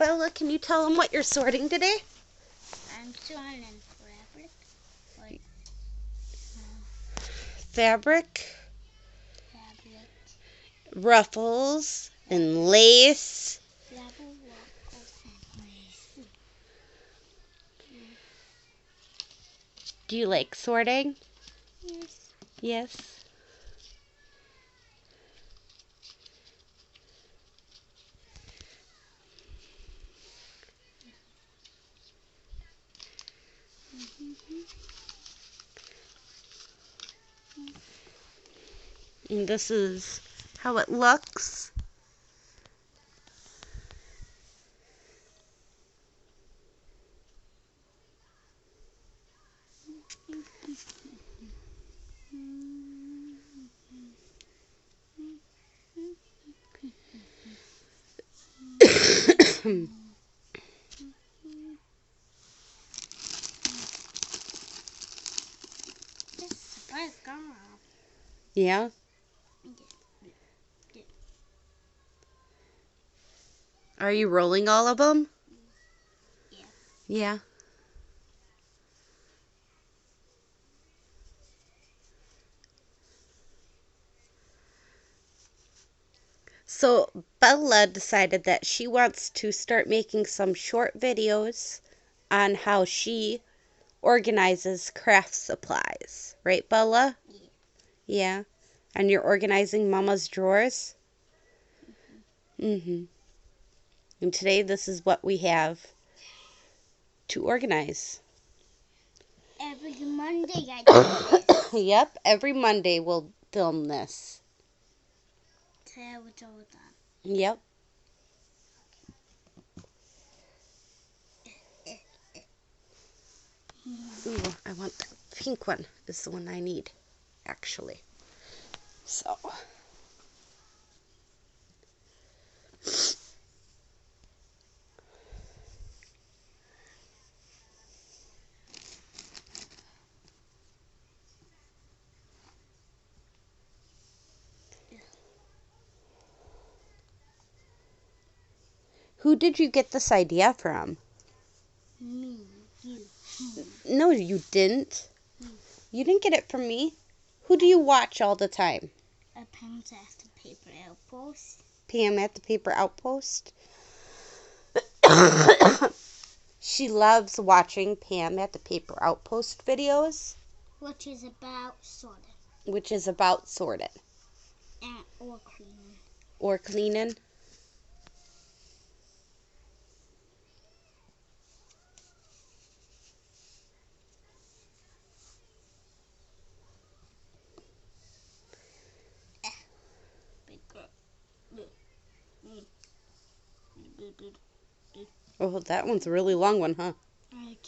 Bella, can you tell them what you're sorting today? I'm sorting Fabric, fabric, ruffles, and lace. ruffles, and lace. Do you like sorting? Yes. Yes. And this is how it looks. Yeah? Are you rolling all of them? Yeah. Yeah. So Bella decided that she wants to start making some short videos on how she organizes craft supplies. Right, Bella? Yeah. Yeah. And you're organizing Mama's drawers? Mm-hmm. And today this is what we have to organize. Every Monday I do this. Yep, every Monday we'll film this. Today was all done. Yep. Ooh, I want the pink one. This is the one I need, actually. So. Who did you get this idea from? Me, you. No, you didn't. Me. You didn't get it from me. Who do you watch all the time? A Pam's at the Paper Outpost. Pam at the Paper Outpost. She loves watching Pam at the Paper Outpost videos. Which is about sorting. Which is about sorting. And or cleaning. Or cleaning. Oh, that one's a really long one, huh? Okay.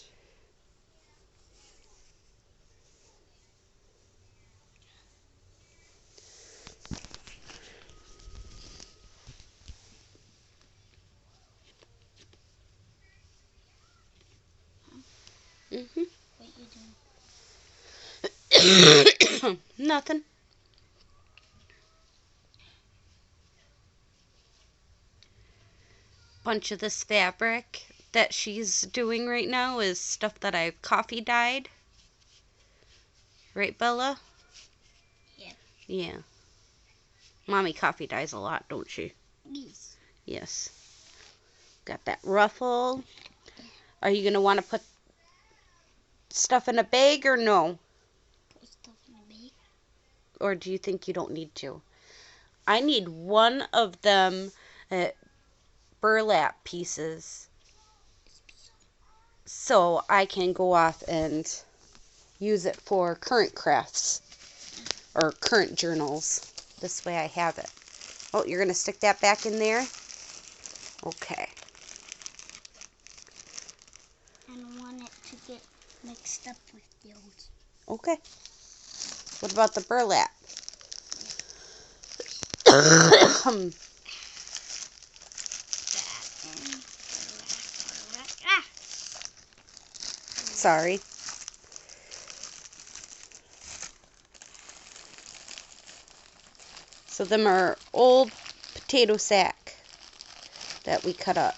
Mm-hmm. What you doing? Nothing. Bunch of this fabric that she's doing right now is stuff that I coffee dyed. Right, Bella? Yeah. Yeah. Mommy coffee dyes a lot, don't she? Yes. Yes. Got that ruffle. Are you going to want to put stuff in a bag or no? Put stuff in the bag. Or do you think you don't need to? I need one of them burlap pieces so I can go off and use it for current crafts or current journals. This way I have it. Oh, you're going to stick that back in there? Okay. And I want it to get mixed up with the old. Okay. What about the burlap? Sorry. So them are old potato sack that we cut up.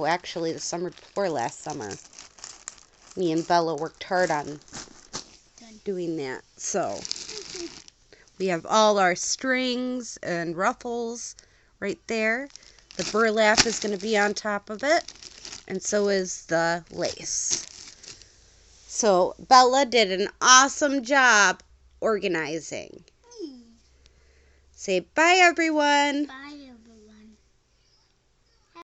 actually the summer before last summer. Me and Bella worked hard on doing that. So we have all our strings and ruffles right there. The burlap is going to be on top of it, and so is the lace. So Bella did an awesome job organizing. Say bye, everyone. Bye.